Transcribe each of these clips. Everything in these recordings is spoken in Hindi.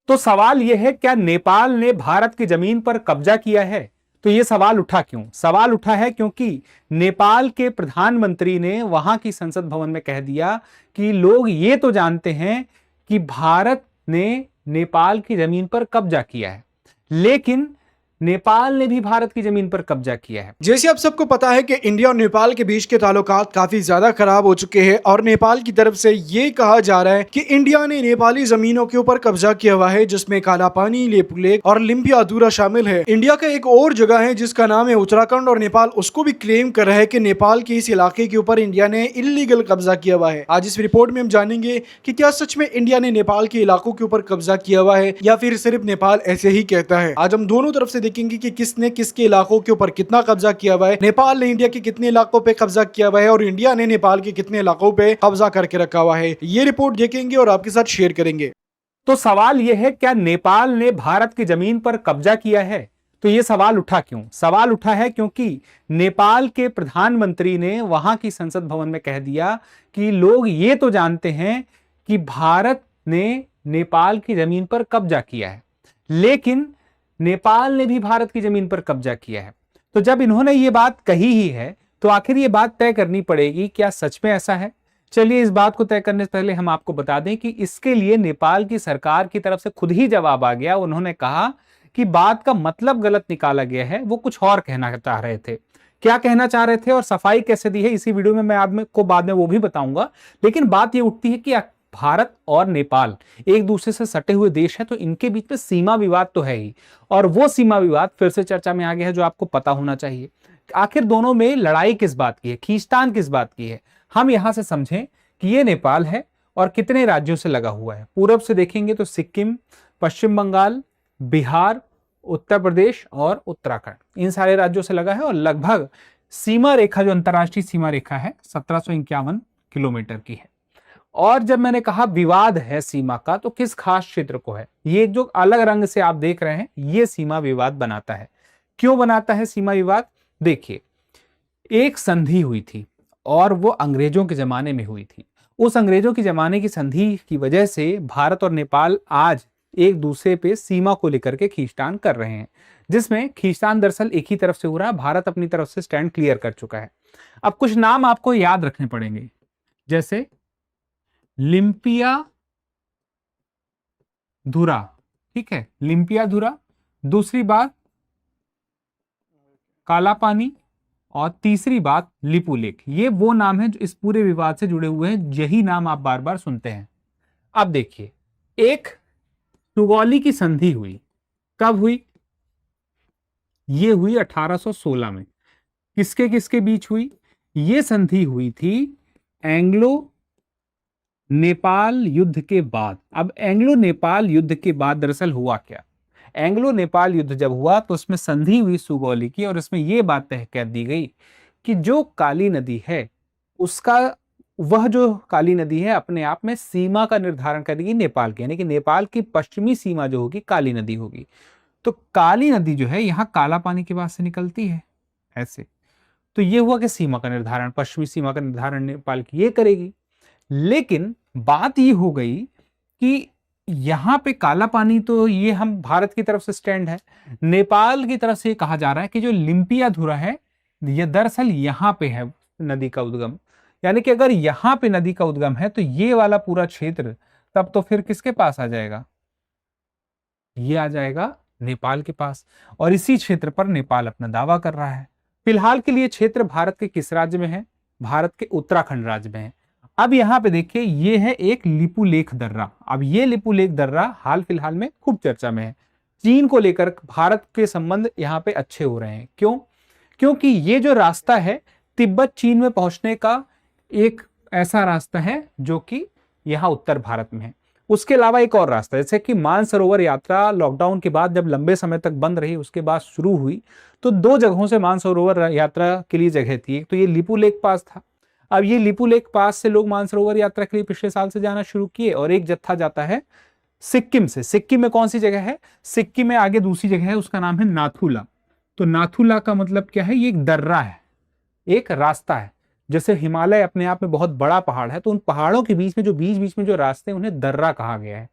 तो सवाल यह है, क्या नेपाल ने भारत की जमीन पर कब्जा किया है? तो यह सवाल उठा क्यों? सवाल उठा है क्योंकि नेपाल के प्रधानमंत्री ने वहां की संसद भवन में कह दिया कि लोग ये तो जानते हैं कि भारत ने नेपाल की जमीन पर कब्जा किया है, लेकिन नेपाल ने भी भारत की जमीन पर कब्जा किया है। जैसे आप सबको पता है कि इंडिया और नेपाल के बीच के ताल्लुकात काफी ज्यादा खराब हो चुके हैं और नेपाल की तरफ से ये कहा जा रहा है कि इंडिया ने नेपाली जमीनों के ऊपर कब्जा किया हुआ है, जिसमें काला पानी, लेपू लेक और लिम्पियाधुरा शामिल है। इंडिया का एक और जगह है जिसका नाम है उत्तराखंड, और नेपाल उसको भी क्लेम कर रहा है कि नेपाल के इस इलाके के ऊपर इंडिया ने इलीगल कब्जा किया हुआ है। आज इस रिपोर्ट में हम जानेंगे कि क्या सच में इंडिया ने नेपाल के इलाकों के ऊपर कब्जा किया हुआ है या फिर सिर्फ नेपाल ऐसे ही कहता है। आज हम दोनों तरफ से देखेंगे कि किसने किसके इलाकों के ऊपर कितना कब्जा किया हुआ है, नेपाल ने इंडिया के कितने इलाकों पे कब्जा किया हुआ है और इंडिया ने नेपाल के कितने इलाकों पे कब्जा करके रखा हुआ है। ये रिपोर्ट देखेंगे और आपके साथ शेयर करेंगे। तो सवाल यह है, क्या नेपाल ने भारत की जमीन पर कब्जा किया है? तो यह सवाल उठा क्यों? सवाल उठा है क्योंकि नेपाल के प्रधानमंत्री ने वहां की संसद भवन में कह दिया कि लोग ये तो जानते हैं कि भारत ने नेपाल की जमीन पर कब्जा किया है, लेकिन नेपाल ने भी भारत की जमीन पर कब्जा किया है। तो जब इन्होंने ये बात कही ही है तो आखिर ये बात तय करनी पड़ेगी, क्या सच में ऐसा है? चलिए, इस बात को तय करने से पहले हम आपको बता दें कि इसके लिए नेपाल की सरकार की तरफ से खुद ही जवाब आ गया। उन्होंने कहा कि बात का मतलब गलत निकाला गया है, वो कुछ और कहना चाह रहे थे। क्या कहना चाह रहे थे और सफाई कैसे दी है, इसी वीडियो में मैं आपको बाद में वो भी बताऊंगा। लेकिन बात ये उठती है कि भारत और नेपाल एक दूसरे से सटे हुए देश है, तो इनके बीच में सीमा विवाद तो है ही, और वो सीमा विवाद फिर से चर्चा में आ गया है, जो आपको पता होना चाहिए। आखिर दोनों में लड़ाई किस बात की है, खींचतान किस बात की है? हम यहां से समझें कि ये नेपाल है और कितने राज्यों से लगा हुआ है। पूरब से देखेंगे तो सिक्किम, पश्चिम बंगाल, बिहार, उत्तर प्रदेश और उत्तराखंड, इन सारे राज्यों से लगा है। और लगभग सीमा रेखा, जो अंतरराष्ट्रीय सीमा रेखा है, 1751 किलोमीटर की है। और जब मैंने कहा विवाद है सीमा का, तो किस खास क्षेत्र को है? ये जो अलग रंग से आप देख रहे हैं, ये सीमा विवाद बनाता है। क्यों बनाता है सीमा विवाद? देखिए, एक संधि हुई थी और वो अंग्रेजों के जमाने में हुई थी। उस अंग्रेजों के जमाने की संधि की वजह से भारत और नेपाल आज एक दूसरे पे सीमा को लेकर के खींचतान कर रहे हैं, जिसमें खींचतान दरअसल एक ही तरफ से हो रहा है। भारत अपनी तरफ से स्टैंड क्लियर कर चुका है। अब कुछ नाम आपको याद रखने पड़ेंगे, जैसे लिम्पियाधुरा, ठीक है, लिम्पियाधुरा। दूसरी बात काला पानी, और तीसरी बात लिपू लेक। ये वो नाम है जो इस पूरे विवाद से जुड़े हुए हैं, यही नाम आप बार बार सुनते हैं। अब देखिए, एक सुगौली की संधि हुई, कब हुई? ये हुई 1816 में। किसके किसके बीच हुई? ये संधि हुई थी एंग्लो नेपाल युद्ध के बाद। अब एंग्लो नेपाल युद्ध के बाद दरअसल हुआ क्या? एंग्लो नेपाल युद्ध जब हुआ तो उसमें संधि हुई सुगौली की, और इसमें यह बात तय कर दी गई कि जो काली नदी है उसका, वह जो काली नदी है अपने आप में सीमा का निर्धारण करेगी नेपाल की, यानी कि नेपाल की पश्चिमी सीमा जो होगी काली नदी होगी। तो काली नदी जो है यहाँ काला पानी के पास से निकलती है, ऐसे। तो ये हुआ कि सीमा का निर्धारण, पश्चिमी सीमा का निर्धारण नेपाल की ये करेगी। लेकिन बात ये हो गई कि यहां पे काला पानी तो ये हम भारत की तरफ से स्टैंड है, नेपाल की तरफ से कहा जा रहा है कि जो लिम्पियाधुरा है ये दरअसल यहां पे है नदी का उद्गम। यानी कि अगर यहां पे नदी का उद्गम है तो ये वाला पूरा क्षेत्र तब तो फिर किसके पास आ जाएगा? ये आ जाएगा नेपाल के पास, और इसी क्षेत्र पर नेपाल अपना दावा कर रहा है। फिलहाल के लिए क्षेत्र भारत के किस राज्य में है? भारत के उत्तराखंड राज्य में है। अब यहाँ पे देखिए, ये है एक लिपुलेख दर्रा। अब ये लिपुलेख दर्रा हाल फिलहाल में खूब चर्चा में है। चीन को लेकर भारत के संबंध यहाँ पे अच्छे हो रहे हैं। क्यों? क्योंकि ये जो रास्ता है तिब्बत चीन में पहुंचने का, एक ऐसा रास्ता है जो कि यहाँ उत्तर भारत में है। उसके अलावा एक और रास्ता, जैसे कि मानसरोवर यात्रा लॉकडाउन के बाद जब लंबे समय तक बंद रही, उसके बाद शुरू हुई, तो दो जगहों से मानसरोवर यात्रा के लिए जगह थी। एक तो ये लिपुलेख पास था। अब ये लिपुलेख पास से लोग मानसरोवर यात्रा के लिए पिछले साल से जाना शुरू किए, और एक जत्था जाता है सिक्किम से। सिक्किम में कौन सी जगह है? सिक्किम में आगे दूसरी जगह है, उसका नाम है नाथुला। तो नाथुला का मतलब क्या है? ये एक दर्रा है, एक रास्ता है। जैसे हिमालय अपने आप में बहुत बड़ा पहाड़ है, तो उन पहाड़ों के बीच में जो रास्ते हैं उन्हें दर्रा कहा गया है।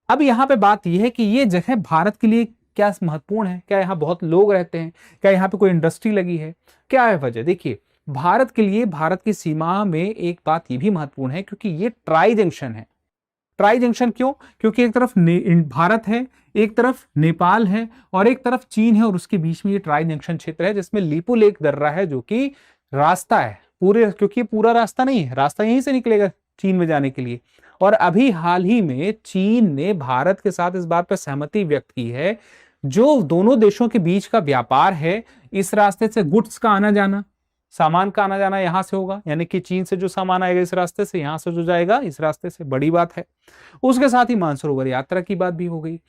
अब यहाँ पे बात यह है कि ये जगह भारत के लिए क्या महत्वपूर्ण है, क्या यहाँ बहुत लोग रहते हैं, क्या यहाँ पे कोई इंडस्ट्री लगी है, क्या है वजह? देखिए, भारत के लिए भारत की सीमा में एक बात ये भी महत्वपूर्ण है क्योंकि ये ट्राई जंक्शन है। ट्राई जंक्शन क्यों? क्योंकि एक तरफ भारत है, एक तरफ नेपाल है और एक तरफ चीन है और उसके बीच में ये ट्राई जंक्शन क्षेत्र है जिसमें लीपू लेक दर्रा है जो कि रास्ता है पूरे, क्योंकि पूरा रास्ता नहीं है, रास्ता यहीं से निकलेगा चीन में जाने के लिए। और अभी हाल ही में चीन ने भारत के साथ इस बात पर सहमति व्यक्त की है, जो दोनों देशों के बीच का व्यापार है, इस रास्ते से गुड्स का आना जाना, सामान का आना जाना यहां से होगा, यानी कि चीन से जो सामान आएगा इस रास्ते से, यहां से जो जाएगा इस रास्ते से, बड़ी बात है। उसके साथ ही मानसरोवर यात्रा की बात भी हो गई।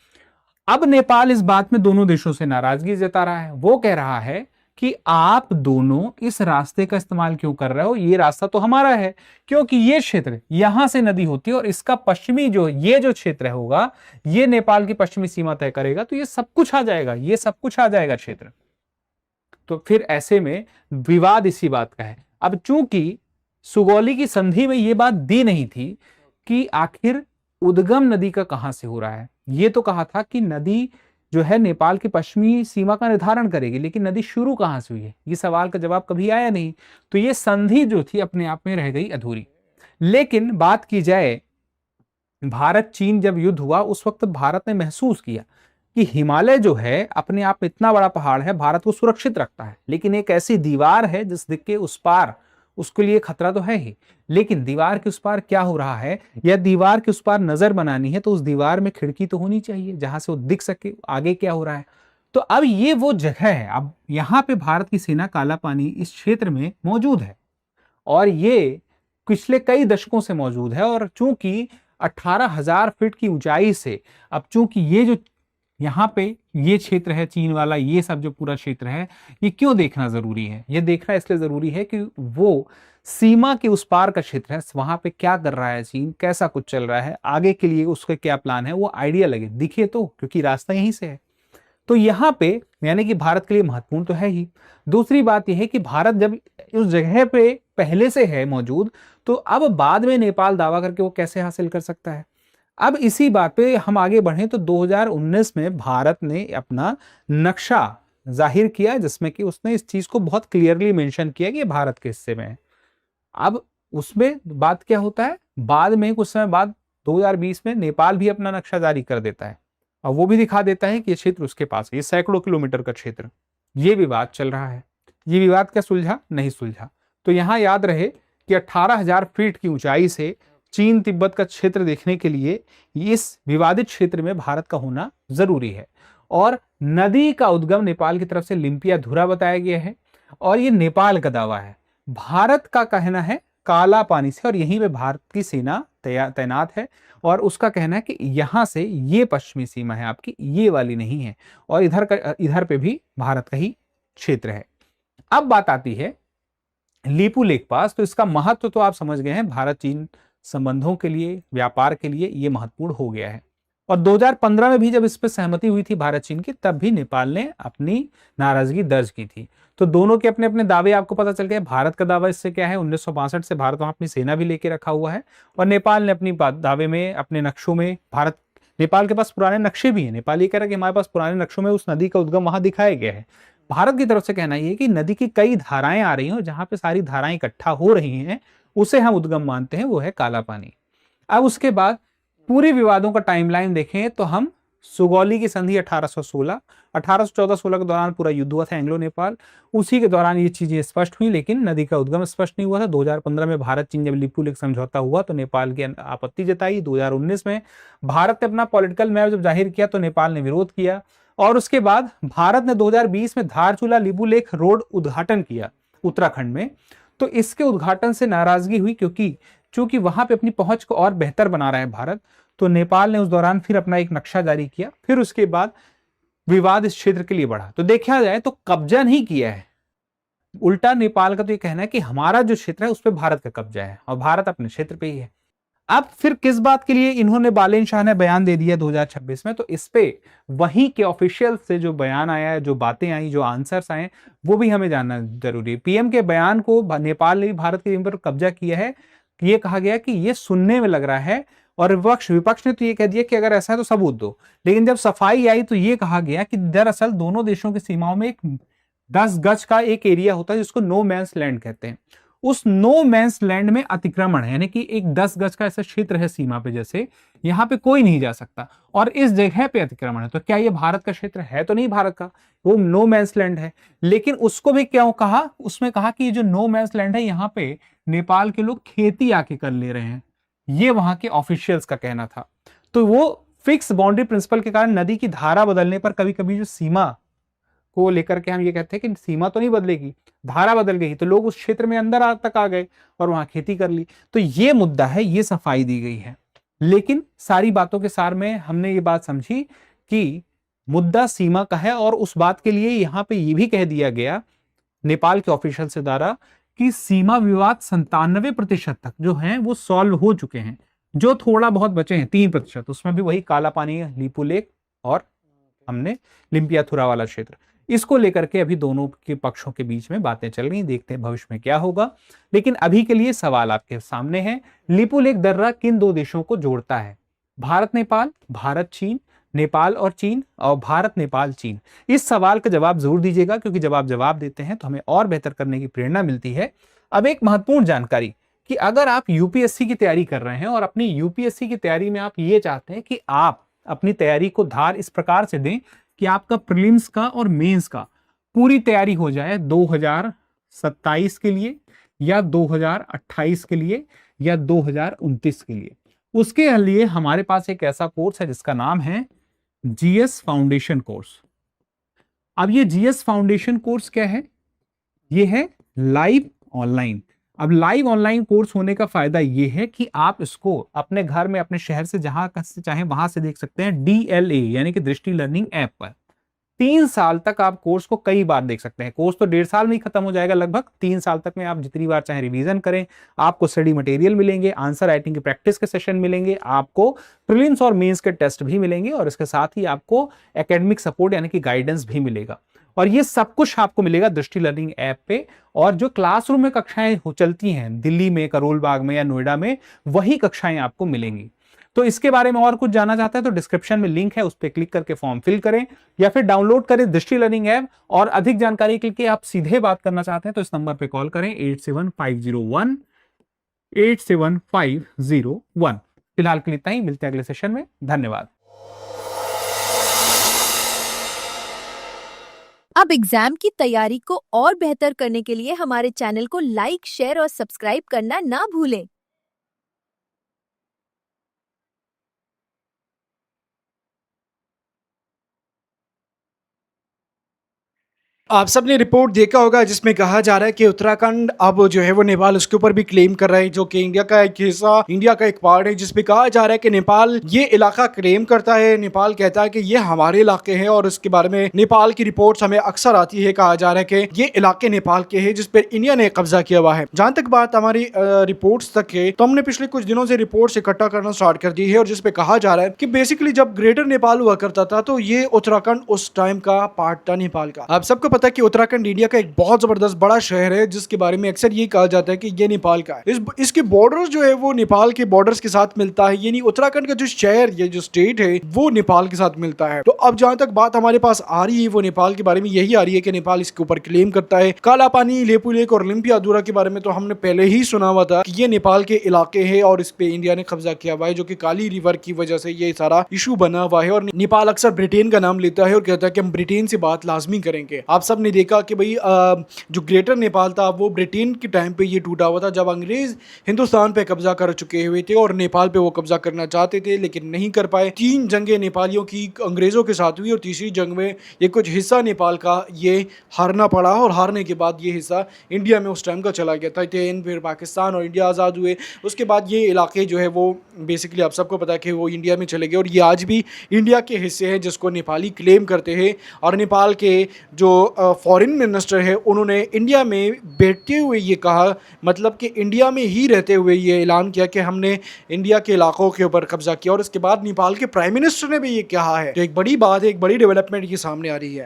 अब नेपाल इस बात में दोनों देशों से नाराजगी जता रहा है। वो कह रहा है कि आप दोनों इस रास्ते का इस्तेमाल क्यों कर रहे हो, ये रास्ता तो हमारा है, क्योंकि ये क्षेत्र यहां से नदी होती है और इसका पश्चिमी जो ये जो क्षेत्र होगा ये नेपाल की पश्चिमी सीमा तय करेगा, तो ये सब कुछ आ जाएगा, ये सब कुछ आ जाएगा क्षेत्र। तो फिर ऐसे में विवाद इसी बात का है। अब चूंकि सुगौली की संधि में यह बात दी नहीं थी कि आखिर उद्गम नदी का कहां से हो रहा है, ये तो कहा था कि नदी जो है नेपाल की पश्चिमी सीमा का निर्धारण करेगी, लेकिन नदी शुरू कहां से हुई है, ये सवाल का जवाब कभी आया नहीं। तो ये संधि जो थी अपने आप में रह गई अधूरी। लेकिन बात की जाए, भारत चीन जब युद्ध हुआ उस वक्त भारत ने महसूस किया कि हिमालय जो है अपने आप में इतना बड़ा पहाड़ है, भारत को सुरक्षित रखता है, लेकिन एक ऐसी दीवार है जिस दिख के उस पार उसके लिए खतरा तो है ही, लेकिन दीवार के उस पार क्या हो रहा है, या दीवार के उस पार नजर बनानी है तो उस दीवार में खिड़की तो होनी चाहिए जहां से वो दिख सके आगे क्या हो रहा है। तो अब ये वो जगह है, अब यहां पे भारत की सेना काला पानी इस क्षेत्र में मौजूद है और ये पिछले कई दशकों से मौजूद है। और चूंकि 18,000 फीट की ऊंचाई से, अब चूंकि ये जो यहाँ पे ये क्षेत्र है चीन वाला, ये सब जो पूरा क्षेत्र है, ये क्यों देखना जरूरी है? ये देखना इसलिए जरूरी है कि वो सीमा के उस पार का क्षेत्र है, वहां पे क्या कर रहा है चीन, कैसा कुछ चल रहा है, आगे के लिए उसके क्या प्लान है, वो आइडिया लगे, दिखे तो, क्योंकि रास्ता यहीं से है। तो यहाँ पे यानी कि भारत के लिए महत्वपूर्ण तो है ही। दूसरी बात यह है कि भारत जब उस जगह पे पहले से है मौजूद, तो अब बाद में नेपाल दावा करके वो कैसे हासिल कर सकता है? अब इसी बात पे हम आगे बढ़े तो 2019 में भारत ने अपना नक्शा जाहिर किया जिसमें कि उसने इस चीज को बहुत क्लियरली मेंशन किया कि ये भारत के हिस्से में है। अब उसमें बात क्या होता है, बाद में कुछ समय बाद 2020 में नेपाल भी अपना नक्शा जारी कर देता है और वो भी दिखा देता है कि ये क्षेत्र उसके पास है, ये सैकड़ों किलोमीटर का क्षेत्र। ये विवाद चल रहा है। ये विवाद क्या सुलझा? नहीं सुलझा। तो यहां याद रहे कि 18,000 फीट की ऊंचाई से चीन तिब्बत का क्षेत्र देखने के लिए इस विवादित क्षेत्र में भारत का होना जरूरी है। और नदी का उद्गम नेपाल की तरफ से लिम्पिया धुरा बताया गया है और ये नेपाल का दावा है। भारत का कहना है काला पानी से, और यहीं पे भारत की सेना तैनात है और उसका कहना है कि यहां से ये पश्चिमी सीमा है आपकी, ये वाली नहीं है, और इधर पे भी भारत का ही क्षेत्र है। अब बात आती है लीपू लेक पास। तो इसका महत्व तो आप समझ गए हैं, भारत चीन संबंधों के लिए, व्यापार के लिए ये महत्वपूर्ण हो गया है। और 2015 में भी जब इस पर सहमति हुई थी भारत चीन की, तब भी नेपाल ने अपनी नाराजगी दर्ज की थी। तो दोनों के अपने अपने दावे आपको पता चल गए। भारत का दावा इससे क्या है, 1962 से भारत वहां अपनी सेना भी लेके रखा हुआ है, और नेपाल ने अपनी दावे में, अपने नक्शों में, भारत नेपाल के पास पुराने नक्शे भी हैं। नेपाल ये कह रहा है कि हमारे पास पुराने नक्शों में उस नदी का उद्गम वहां दिखाया गया है। भारत की तरफ से कहना यह है कि नदी की कई धाराएं आ रही हैं, जहां पे सारी धाराएं इकट्ठा हो रही हैं, उसे हम उद्गम मानते हैं, वो है काला पानी। अब उसके बाद पूरे विवादों का टाइमलाइन देखें तो हम सुगौली की संधि 1814-16 के दौरान पूरा युद्ध हुआ था एंग्लो नेपाल, उसी के दौरान ये चीजें स्पष्ट हुई, लेकिन नदी का उद्गम स्पष्ट नहीं हुआ था। 2015 में भारत चीन जब लीपू लेक समझौता हुआ तो नेपाल की आपत्ति जताई। 2019 में भारत ने अपना पॉलिटिकल मैप जब जाहिर किया तो नेपाल ने विरोध किया, और उसके बाद भारत ने 2020 में धारचूला लीपू लेक रोड उद्घाटन किया उत्तराखंड में। तो इसके उद्घाटन से नाराजगी हुई, क्योंकि चूंकि वहां पे अपनी पहुंच को और बेहतर बना रहा है भारत, तो नेपाल ने उस दौरान फिर अपना एक नक्शा जारी किया। फिर उसके बाद विवाद इस क्षेत्र के लिए बढ़ा। तो देखा जाए तो कब्जा नहीं किया है, उल्टा नेपाल का तो ये कहना है कि हमारा जो क्षेत्र है उस पर भारत का कब्जा है और भारत अपने क्षेत्र पे ही है। अब फिर किस बात के लिए इन्होंने, बालेन शाह ने बयान दे दिया 2026 में, तो इस पे वहीं के ऑफिशियल से जो बयान आया है, जो बातें आई, जो आंसर्स आए, वो भी हमें जानना जरूरी है। पीएम के बयान को नेपाल ने भी भारत के जमीन पर कब्जा किया है, ये कहा गया कि ये सुनने में लग रहा है और विपक्ष विपक्ष ने तो ये कह दिया कि अगर ऐसा है तो सबूत दो। लेकिन जब सफाई आई तो ये कहा गया कि दरअसल दोनों देशों की सीमाओं में एक 10 गज का एक एरिया होता है जिसको नो मैंस लैंड कहते हैं। उस नो मैंस लैंड में अतिक्रमण है, यानी कि एक 10 गज का ऐसा क्षेत्र है सीमा पे, जैसे यहां पे कोई नहीं जा सकता और इस जगह पे अतिक्रमण है। तो क्या ये भारत का क्षेत्र है? तो नहीं भारत का, वो नो मैंस लैंड है। लेकिन उसको भी क्या कहा, उसमें कहा कि ये जो नो मैंस लैंड है यहाँ पे नेपाल के लोग खेती आके कर ले रहे हैं, ये वहां के ऑफिशियल्स का कहना था। तो वो फिक्स बाउंड्री प्रिंसिपल के कारण नदी की धारा बदलने पर कभी कभी जो सीमा को लेकर के हम ये कहते हैं कि सीमा तो नहीं बदलेगी, धारा बदल गई, तो लोग उस क्षेत्र में अंदर तक आ गए और वहां खेती कर ली। तो ये मुद्दा है, ये सफाई दी गई है। लेकिन सारी बातों के सार में हमने ये बात समझी कि मुद्दा सीमा का है और उस बात के लिए यहां पे ये भी कह दिया गया नेपाल के ऑफिशियल से द्वारा कि सीमा विवाद 97% तक जो है वो सॉल्व हो चुके हैं। जो थोड़ा बहुत बचे हैं 3%, उसमें भी वही काला पानी, लीपू लेक और हमने लिम्पियाथुरा वाला क्षेत्र, इसको लेकर के अभी दोनों के पक्षों के बीच में बातें चल रही। देखते हैं भविष्य में क्या होगा। लेकिन अभी के लिए सवाल आपके सामने है, लीपू लेक दर्रा किन दो देशों को जोड़ता है? भारत नेपाल, भारत चीन, नेपाल और चीन, और भारत नेपाल चीन। इस सवाल का जवाब जरूर दीजिएगा, क्योंकि जब आप जवाब देते हैं तो हमें और बेहतर करने की प्रेरणा मिलती है। अब एक महत्वपूर्ण जानकारी कि अगर आप यूपीएससी की तैयारी कर रहे हैं और अपनी यूपीएससी की तैयारी में आप ये चाहते हैं कि आप अपनी तैयारी को धार इस प्रकार से दें कि आपका प्रीलिम्स का और मेंस का पूरी तैयारी हो जाए 2027 के लिए या 2028 के लिए या 2029 के लिए, उसके लिए हमारे पास एक ऐसा कोर्स है जिसका नाम है जीएस फाउंडेशन कोर्स। अब ये जीएस फाउंडेशन कोर्स क्या है? ये है लाइव ऑनलाइन। अब लाइव ऑनलाइन कोर्स होने का फायदा ये है कि आप इसको अपने घर में, अपने शहर से जहां से चाहे वहां से देख सकते हैं, DLA यानी कि दृष्टि लर्निंग ऐप पर। 3 साल तक आप कोर्स को कई बार देख सकते हैं। कोर्स तो 1.5 साल में ही खत्म हो जाएगा लगभग। 3 साल तक में आप जितनी बार चाहे रिवीजन करें, आपको स्टडी मटेरियल मिलेंगे, आंसर राइटिंग की प्रैक्टिस के सेशन मिलेंगे, आपको प्रीलिम्स और मेंस के टेस्ट भी मिलेंगे और इसके साथ ही आपको एकेडमिक सपोर्ट यानी कि गाइडेंस भी मिलेगा। और ये सब कुछ आपको मिलेगा दृष्टि लर्निंग ऐप पे। और जो क्लासरूम में कक्षाएं चलती हैं दिल्ली में, करोल बाग में या नोएडा में, वही कक्षाएं आपको मिलेंगी। तो इसके बारे में और कुछ जानना चाहते हैं तो डिस्क्रिप्शन में लिंक है, उस पर क्लिक करके फॉर्म फिल करें या फिर डाउनलोड करें दृष्टि लर्निंग ऐप। और अधिक जानकारी के लिए आप सीधे बात करना चाहते हैं तो इस नंबर पे कॉल करें 8750187501। फिलहाल के लिए इतना ही, मिलते हैं अगले सेशन में। धन्यवाद। अब एग्जाम की तैयारी को और बेहतर करने के लिए हमारे चैनल को लाइक, शेयर और सब्सक्राइब करना ना भूलें। आप सबने रिपोर्ट देखा होगा जिसमें कहा जा रहा है कि उत्तराखंड अब जो है वो नेपाल उसके ऊपर भी क्लेम कर रहा है, जो कि इंडिया का एक हिस्सा, इंडिया का एक पार्ट है, जिसमें कहा जा रहा है कि नेपाल ये इलाका क्लेम करता है। नेपाल कहता है कि ये हमारे इलाके हैं और इसके बारे में नेपाल की रिपोर्ट्स हमें अक्सर आती है। कहा जा रहा है कि ये इलाके नेपाल के हैं जिस पर इंडिया ने कब्जा किया हुआ है। जहां तक बात हमारी रिपोर्ट्स तक है तो हमने पिछले कुछ दिनों से रिपोर्ट्स इकट्ठा करना स्टार्ट कर दी है और जिसपे कहा जा रहा है कि बेसिकली जब ग्रेटर नेपाल हुआ करता था तो ये उत्तराखंड उस टाइम का पार्ट था नेपाल का। आप सबको पता है कि उत्तराखंड इंडिया का एक बहुत जबरदस्त बड़ा शहर है जिसके बारे में अक्सर ये कहा जाता है कि ये नेपाल का है। इसके बॉर्डर्स जो है वो नेपाल के बॉर्डर्स के साथ मिलता है, यानी उत्तराखंड का जो शहर, ये जो स्टेट है वो नेपाल के साथ मिलता है। तो अब जहां तक बात हमारे पास आ रही है वो नेपाल के बारे में यही आ रही है कि नेपाल इसके ऊपर क्लेम करता है। काला पानी, लेपू लेक और लिम्पियाथुरा के बारे में तो हमने पहले ही सुना हुआ था कि ये नेपाल के इलाके है और इस पे इंडिया ने कब्जा किया हुआ है, जो कि काली रिवर की वजह से ये सारा इशू बना हुआ है। और नेपाल अक्सर ब्रिटेन का नाम लेता है और कहता है कि हम ब्रिटेन से बात लाजमी करेंगे। आप सब ने देखा कि भाई जो ग्रेटर नेपाल था वो ब्रिटेन के टाइम पे ये टूटा हुआ था, जब अंग्रेज हिंदुस्तान पे कब्जा कर चुके हुए थे और नेपाल पे वो कब्जा करना चाहते थे लेकिन नहीं कर पाए। 3 जंगें नेपालियों की अंग्रेजों के साथ हुई और तीसरी जंग में ये कुछ हिस्सा नेपाल का ये हारना पड़ा और हारने के बाद ये हिस्सा इंडिया में उस टाइम का चला गया था। फिर पाकिस्तान और इंडिया आज़ाद हुए, उसके बाद ये इलाके जो है वो बेसिकली आप सबको पता है कि वो इंडिया में चले गए और ये आज भी इंडिया के हिस्से हैं जिसको नेपाली क्लेम करते हैं। और नेपाल के जो फॉरेन मिनिस्टर है उन्होंने इंडिया में बैठते हुए ये कहा, मतलब कि इंडिया में ही रहते हुए ये ऐलान किया कि हमने इंडिया के इलाकों के ऊपर कब्जा किया। और इसके बाद नेपाल के प्राइम मिनिस्टर ने भी ये कहा है। तो एक बड़ी बात है, एक बड़ी डेवलपमेंट ये सामने आ रही है।